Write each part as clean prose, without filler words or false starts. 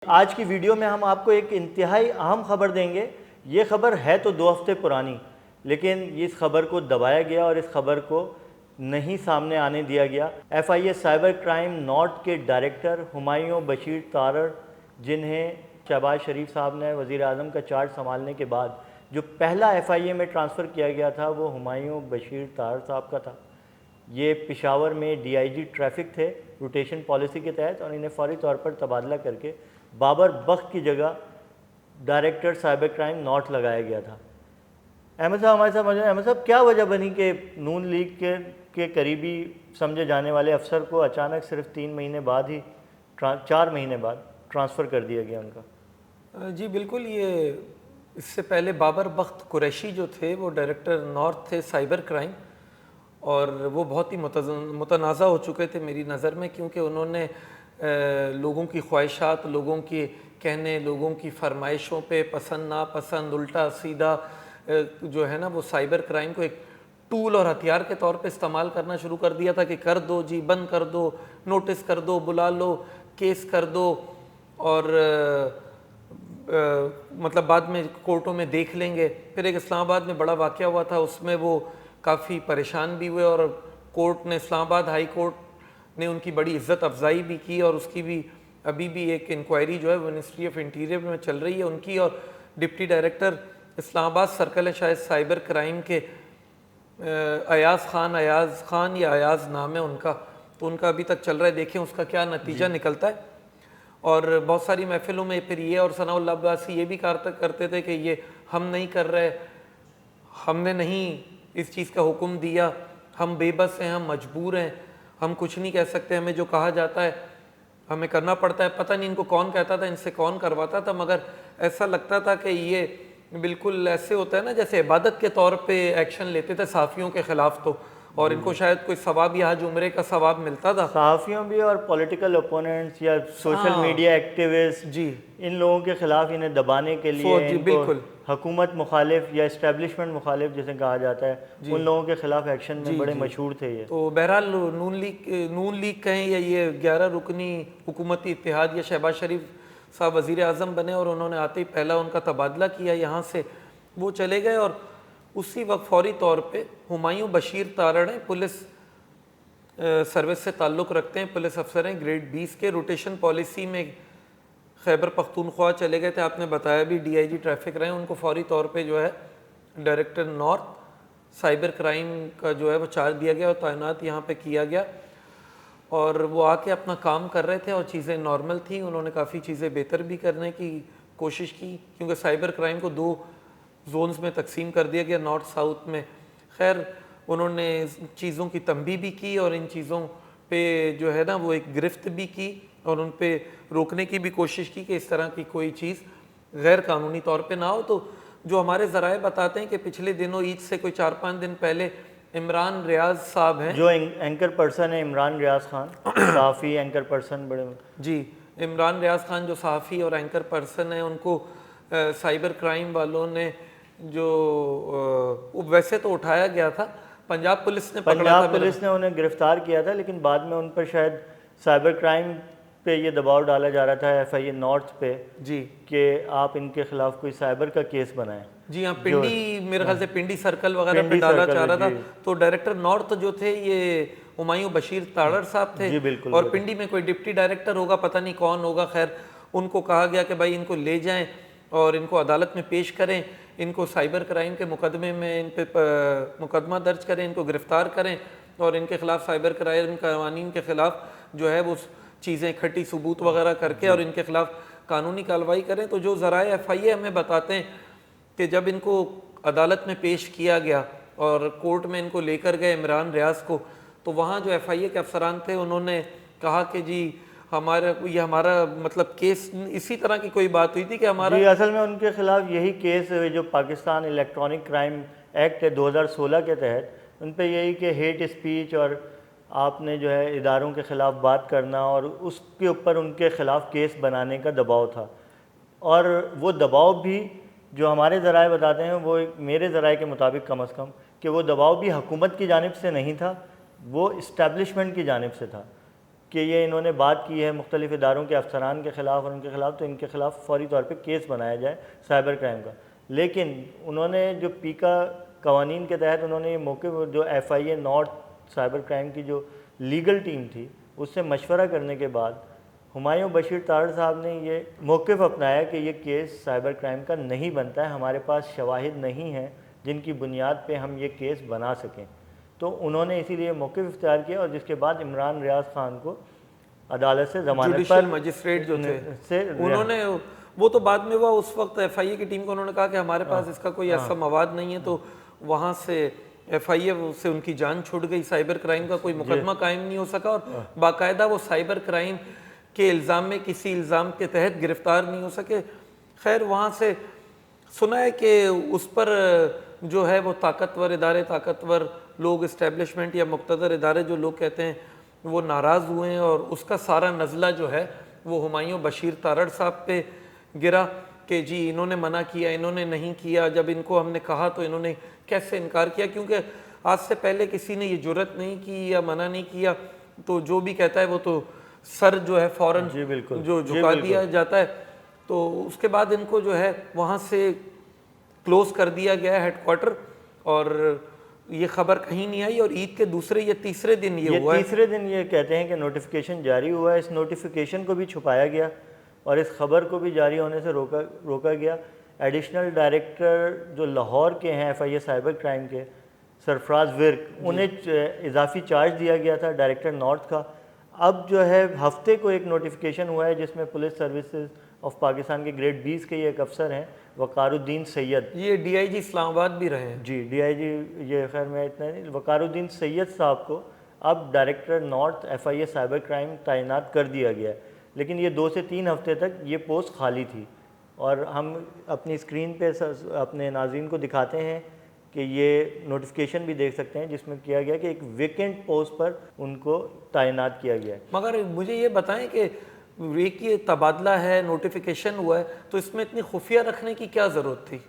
आज की वीडियो में हम आपको एक इंतहाई अहम खबर देंगे। ये खबर है तो 2 हफ्ते पुरानी, लेकिन इस खबर को दबाया गया और इस खबर को नहीं सामने आने दिया गया। FIA साइबर क्राइम नॉट के डायरेक्टर हुमायूं बशीर तारड़, जिन्हें शहबाज शरीफ साहब ने वज़ीर आज़म का चार्ज संभालने के बाद जो पहला FIA में ट्रांसफ़र किया गया था वो हुमायूं बशीर तारड़ साहब का था। ये पेशावर में DIG ट्रैफ़िक थे रोटेशन पॉलिसी के तहत, और इन्हें फ़ौरी तौर पर तबादला करके बाबर बख्त की जगह डायरेक्टर साइबर क्राइम नॉट लगाया गया था। अहमद साहब हमारे साथ मौजूद हैं। अहमद साहब, क्या वजह बनी कि नून लीग के करीबी समझे जाने वाले अफसर को अचानक सिर्फ 3 महीने बाद ही 4 महीने बाद ट्रांसफ़र कर दिया गया उनका? जी बिल्कुल, ये इससे पहले बाबर बख्त कुरैशी जो थे वो डायरेक्टर नॉर्थ थे साइबर क्राइम, और वो बहुत ही मुतनाज़ा हो चुके थे मेरी नज़र में, क्योंकि उन्होंने लोगों की ख्वाहिशात, लोगों के कहने, लोगों की फरमाइशों पे पसंद नापसंद, उल्टा सीधा जो है ना वो साइबर क्राइम को एक टूल और हथियार के तौर पे इस्तेमाल करना शुरू कर दिया था कि कर दो जी, बंद कर दो, नोटिस कर दो, बुला लो, केस कर दो, और मतलब बाद में कोर्टों में देख लेंगे। फिर एक इस्लामाबाद में बड़ा वाक़या हुआ था, उसमें वो काफ़ी परेशान भी हुए, और कोर्ट ने, इस्लामाबाद हाई कोर्ट ने उनकी बड़ी इज़्ज़त अफजाई भी की, और उसकी भी अभी भी एक इंक्वायरी जो है मिनिस्ट्री ऑफ इंटीरियर में चल रही है उनकी, और डिप्टी डायरेक्टर इस्लामाबाद सर्कल है शायद साइबर क्राइम के, अयाज़ खान या अयाज़ नाम है उनका, तो उनका अभी तक चल रहा है। देखें उसका क्या नतीजा निकलता है। और बहुत सारी महफिलों में फिर ये और सनाउल्लाह अब्बासी ये भी करते थे कि ये हम नहीं कर रहे, हमने नहीं इस चीज़ का हुक्म दिया, हम बेबस हैं, हम मजबूर हैं, हम कुछ नहीं कह सकते, हमें जो कहा जाता है हमें करना पड़ता है। पता नहीं इनको कौन कहता था, इनसे कौन करवाता था, मगर ऐसा लगता था कि ये बिल्कुल ऐसे होता है ना जैसे इबादत के तौर पे एक्शन लेते थे सहाफ़ियों के ख़िलाफ़, तो और इनको शायद कोई सवाब या हज उम्रे का सवाब मिलता था। सहाफ़ियों भी और पॉलिटिकल ओपोनेंट्स या सोशल मीडिया एक्टिविस्ट जी, इन लोगों के ख़िलाफ़ इन्हें दबाने के लिए जी इनको बिल्कुल हुकूमत मुखालिफ या इस्टेब्लिशमेंट मुखालिफ जिसे कहा जाता है, उन लोगों के ख़िलाफ़ एक्शन में बड़े मशहूर थे ये। तो बहरहाल नून लीग कहें या ये 11 रुकनी हुकूमती इत्तेहाद या शहबाज शरीफ साहब वज़ीर आज़म बने और उन्होंने आते ही पहला उनका तबादला किया, यहाँ से वो चले गए, और उसी वक्त फ़ौरी तौर पे हुमायूं बशीर तारड़ हैं, पुलिस सर्विस से ताल्लुक़ रखते हैं, पुलिस अफसर हैं, ग्रेड 20 के, रोटेशन पॉलिसी में खैबर पख्तूनख्वा चले गए थे, आपने बताया भी DIG ट्रैफिक रहे, उनको फ़ौरी तौर पे जो है डायरेक्टर नॉर्थ साइबर क्राइम का जो है वो चार्ज दिया गया और तैनात यहाँ पे किया गया, और वो आके अपना काम कर रहे थे और चीज़ें नॉर्मल थी। उन्होंने काफ़ी चीज़ें बेहतर भी करने की कोशिश की, क्योंकि साइबर क्राइम को 2 जोन्स में तकसीम कर दिया गया, नॉर्थ साउथ में। खैर उन्होंने चीज़ों की तंबीह भी की और इन चीज़ों पे जो है ना वो एक गिरफ्त भी की और उन पे रोकने की भी कोशिश की कि इस तरह की कोई चीज़ गैर कानूनी तौर पे ना हो। तो जो हमारे ज़राए बताते हैं कि पिछले दिनों ईद से कोई 4-5 दिन पहले इमरान रियाज साहब हैं, जो एंकर पर्सन है इमरान रियाज खान, सहाफ़ी एंकर पर्सन बड़े। जी, इमरान रियाज खान जो सहाफ़ी और एंकर पर्सन हैं, उनको साइबर क्राइम वालों ने जो वैसे तो उठाया गया था, पंजाब पुलिस ने पकड़ा था, पंजाब पुलिस ने उन्हें गिरफ्तार किया था, लेकिन बाद में उन पर शायद साइबर क्राइम पे ये दबाव डाला जा रहा था FIA नॉर्थ पे जी कि आप इनके खिलाफ कोई साइबर का केस बनाएं। जी हाँ, पिंडी मेरे ख्याल से पिंडी सर्कल वगैरह पे डाला चाह रहा था। तो डायरेक्टर नॉर्थ जो थे ये हुमायूं बशीर तारड़ साहब थे, बिल्कुल, और पिंडी में कोई डिप्टी डायरेक्टर होगा, पता नहीं कौन होगा। खैर उनको कहा गया कि भाई इनको ले जाएं और इनको अदालत में पेश करें, इनको साइबर क्राइम के मुकदमे में इन पे मुकदमा दर्ज करें, इनको गिरफ्तार करें और इनके खिलाफ साइबर क्राइम कानून के खिलाफ जो है वो चीज़ें इकट्ठी सबूत वगैरह करके और इनके खिलाफ कानूनी कार्रवाई करें। तो जो ज़राए FIA हमें बताते हैं कि जब इनको अदालत में पेश किया गया और कोर्ट में इनको लेकर गए इमरान रियाज को, तो वहाँ जो FIA के अफसरान थे उन्होंने कहा कि जी हमारा मतलब केस, इसी तरह की कोई बात हुई थी कि हमारा जी, असल में उनके खिलाफ यही केस जो पाकिस्तान इलेक्ट्रॉनिक क्राइम एक्ट है 2016 के तहत, उन पर यही कि हेट स्पीच और आपने जो है इदारों के ख़िलाफ़ बात करना और उसके ऊपर उनके ख़िलाफ़ केस बनाने का दबाव था। और वो दबाव भी जो हमारे ज़राए बताते हैं, वो मेरे ज़राए के मुताबिक कम अज़ कम, कि वो दबाव भी हुकूमत की जानिब से नहीं था, वो इस्टेब्लिशमेंट की जानिब से था। कि ये इन्होंने बात की है मुख्तलिफ़ इदारों के अफसरान के ख़िलाफ़ और उनके ख़िलाफ़, तो इनके ख़िलाफ़ फ़ौरी तौर पे केस बनाया जाए साइबर क्राइम का। लेकिन उन्होंने जो पीका कवानीन के तहत उन्होंने ये मौके पर जो FIA नॉर्थ साइबर क्राइम की जो लीगल टीम थी उससे मशवरा करने के बाद हुमायूं बशीर तारड़ साहब ने ये मौक़िफ़ अपनाया कि ये केस साइबर क्राइम का नहीं बनता है, हमारे पास शवाहिद नहीं हैं जिनकी बुनियाद पे हम ये केस बना सकें। तो उन्होंने इसीलिए मौक़िफ़ इख्तियार किया और जिसके बाद इमरान रियाज ख़ान को अदालत से ज़मानत जुडिशल पर मजिस्ट्रेट जो थे से उन्होंने, वो तो बाद में हुआ, उस वक्त FIA की टीम को उन्होंने कहा कि हमारे पास इसका कोई ऐसा मवाद नहीं है, तो वहाँ से FIA से उनकी जान छूट गई, साइबर क्राइम का कोई मुकदमा कायम नहीं हो सका और बाकायदा वो साइबर क्राइम के इल्ज़ाम में किसी इल्ज़ाम के तहत गिरफ्तार नहीं हो सके। खैर वहाँ से सुना है कि उस पर जो है वो ताकतवर इदारे, ताकतवर लोग, इस्टेब्लिशमेंट या मुक़्तदर इदारे जो लोग कहते हैं वो नाराज़ हुए हैं और उसका सारा नज़ला जो है वो हुमायूं बशीर तारड़ साहब पे गिरा कि जी इन्होंने मना किया, इन्होंने नहीं किया, जब इनको हमने कहा तो इन्होंने कैसे इनकार किया, क्योंकि आज से पहले किसी ने ये जुर्रत नहीं की या मना नहीं किया तो जो भी कहता है वो तो सर जो है फ़ौरन जी बिल्कुल जो झुका दिया जाता है। तो उसके बाद इनको जो है वहाँ से क्लोज़ कर दिया गया है हेडक्वार्टर और ये खबर कहीं नहीं आई और ईद के दूसरे या तीसरे दिन ये हुआ है। तीसरे दिन ये कहते हैं कि नोटिफिकेशन जारी हुआ है, इस नोटिफिकेशन को भी छुपाया गया और इस खबर को भी जारी होने से रोका गया। एडिशनल डायरेक्टर जो लाहौर के हैं FIA साइबर क्राइम के, सरफराज विर्क, उन्हें इजाफी चार्ज दिया गया था डायरेक्टर नॉर्थ का। अब जो है हफ्ते को एक नोटिफिकेशन हुआ है जिसमें पुलिस सर्विसेज ऑफ पाकिस्तान के ग्रेड 20 के ये एक अफसर हैं वकारुद्दीन सैयद, ये DIG इस्लामाबाद भी रहे हैं। जी DIG, ये खैर मैं इतना नहीं, वकारुद्दीन सैयद साहब को अब director north FIA cyber crime तैनात कर दिया गया है। लेकिन ये 2 से 3 हफ्ते तक ये पोस्ट खाली थी और हम अपनी स्क्रीन पे अपने नाज़रीन को दिखाते हैं कि ये नोटिफिकेशन भी देख सकते हैं जिसमें किया गया कि एक वेकेंट पोस्ट पर उनको तैनात किया गया है। मगर मुझे ये बताएं कि एक ये तबादला है, नोटिफिकेशन हुआ है, तो इसमें इतनी खुफिया रखने की क्या ज़रूरत थी?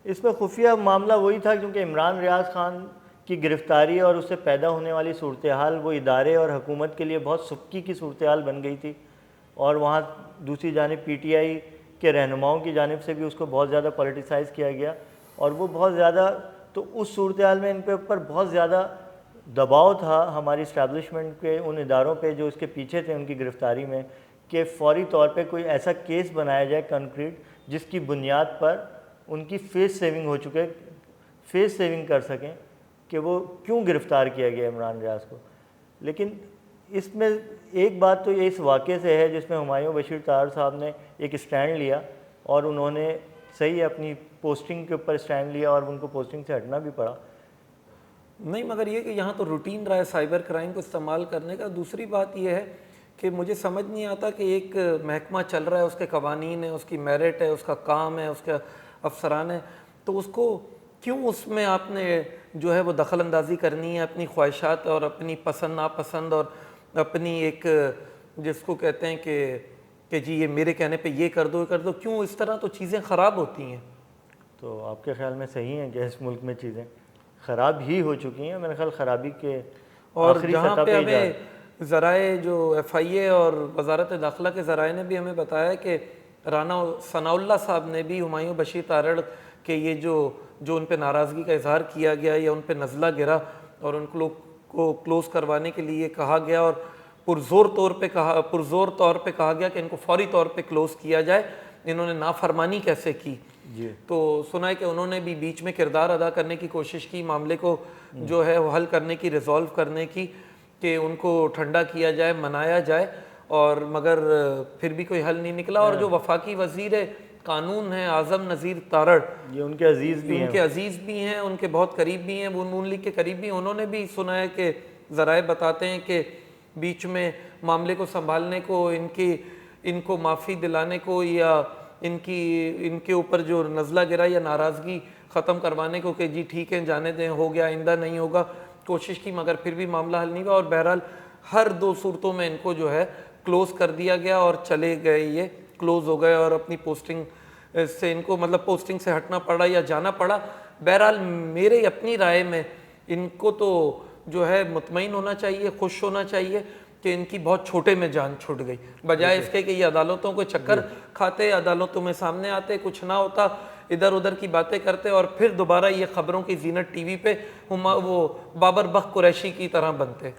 इसमें खुफिया मामला वही था क्योंकि इमरान रियाज ख़ान की गिरफ़्तारी और उससे पैदा होने वाली सूरत हाल वो इदारे और हुकूमत के लिए बहुत सुक्की की सूरत हाल बन गई थी और वहाँ दूसरी जानिब PTI के रहनुमाओं की जानिब से भी उसको बहुत ज़्यादा पॉलिटिसाइज़ किया गया और वो बहुत ज़्यादा, तो उस सूरत हाल में इन पे ऊपर बहुत ज़्यादा दबाव था हमारी इस्टेब्लिशमेंट के उन इदारों पे जो इसके पीछे थे उनकी गिरफ़्तारी में कि फ़ौरी तौर पे कोई ऐसा केस बनाया जाए कंक्रीट जिसकी बुनियाद पर उनकी फेस सेविंग हो चुके, फेस सेविंग कर सकें कि वो क्यों गिरफ़्तार किया गया इमरान रियाज को। लेकिन इसमें एक बात तो ये इस वाक़े से है जिसमें हुमायूं बशीर तारड़ साहब ने एक स्टैंड लिया और उन्होंने सही अपनी पोस्टिंग के ऊपर स्टैंड लिया और उनको पोस्टिंग से हटना भी पड़ा। नहीं, मगर ये कि यहाँ तो रूटीन रहा है साइबर क्राइम को इस्तेमाल करने का। दूसरी बात यह है कि मुझे समझ नहीं आता कि एक महकमा चल रहा है, उसके कवानीन है, उसकी मेरिट है, उसका काम है, उसका अफसरान है, तो उसको क्यों उसमें आपने जो है वो दखल अंदाज़ी करनी है अपनी ख्वाहिशात और अपनी पसंद नापसंद और अपनी एक जिसको कहते हैं कि जी ये मेरे कहने पे ये कर दो क्यों इस तरह तो चीज़ें ख़राब होती हैं। तो आपके ख्याल में सही है कि इस मुल्क में चीज़ें ख़राब ही हो चुकी हैं? मेरे ख्याल ख़राबी के और जहाँ पे हमें ज़राए जो FIA और वजारत दाखिला के ज़राए ने भी हमें बताया कि राना सनाउल्लाह साहब ने भी हुमायूं बशीर तारड़ के ये जो उन पे नाराज़गी का इजहार किया गया या उन पे नज़ला गिरा और उन लोग को क्लोज़ करवाने के लिए कहा गया और पुरज़ोर तौर पे कहा गया कि इनको फौरी तौर पे क्लोज़ किया जाए, इन्होंने नाफरमानी कैसे की जी। तो सुना है कि उन्होंने भी बीच में किरदार अदा करने की कोशिश की, मामले को जो है वो हल करने की, रिजॉल्व करने की, कि उनको ठंडा किया जाए, मनाया जाए, और मगर फिर भी कोई हल नहीं निकला। और जो वफाकी वज़ीर कानून है आज़म नज़ीर तारड़, ये उनके अजीज़ भी हैं, उनके बहुत करीब भी हैं, वो नून लीग के करीब भी, उन्होंने भी सुना है कि ज़राए बताते हैं कि बीच में मामले को संभालने को, इनको माफ़ी दिलाने को या इनके ऊपर जो नज़ला गिरा या नाराज़गी ख़त्म करवाने को कि जी ठीक है जाने दें, हो गया, आइंदा नहीं होगा, कोशिश की, मगर फिर भी मामला हल नहीं हुआ। और बहरहाल हर 2 सूरतों में इनको जो है क्लोज़ कर दिया गया और चले गए, ये क्लोज़ हो गए और अपनी पोस्टिंग से इनको मतलब पोस्टिंग से हटना पड़ा या जाना पड़ा। बहरहाल मेरे अपनी राय में इनको तो जो है मुतमईन होना चाहिए, खुश होना चाहिए कि इनकी बहुत छोटे में जान छूट गई, बजाय इसके कि ये अदालतों को चक्कर खाते, अदालतों में सामने आते, कुछ ना होता, इधर उधर की बातें करते और फिर दोबारा ये खबरों की जीनत टीवी पे वो बाबर बख्त कुरैशी की तरह बनते।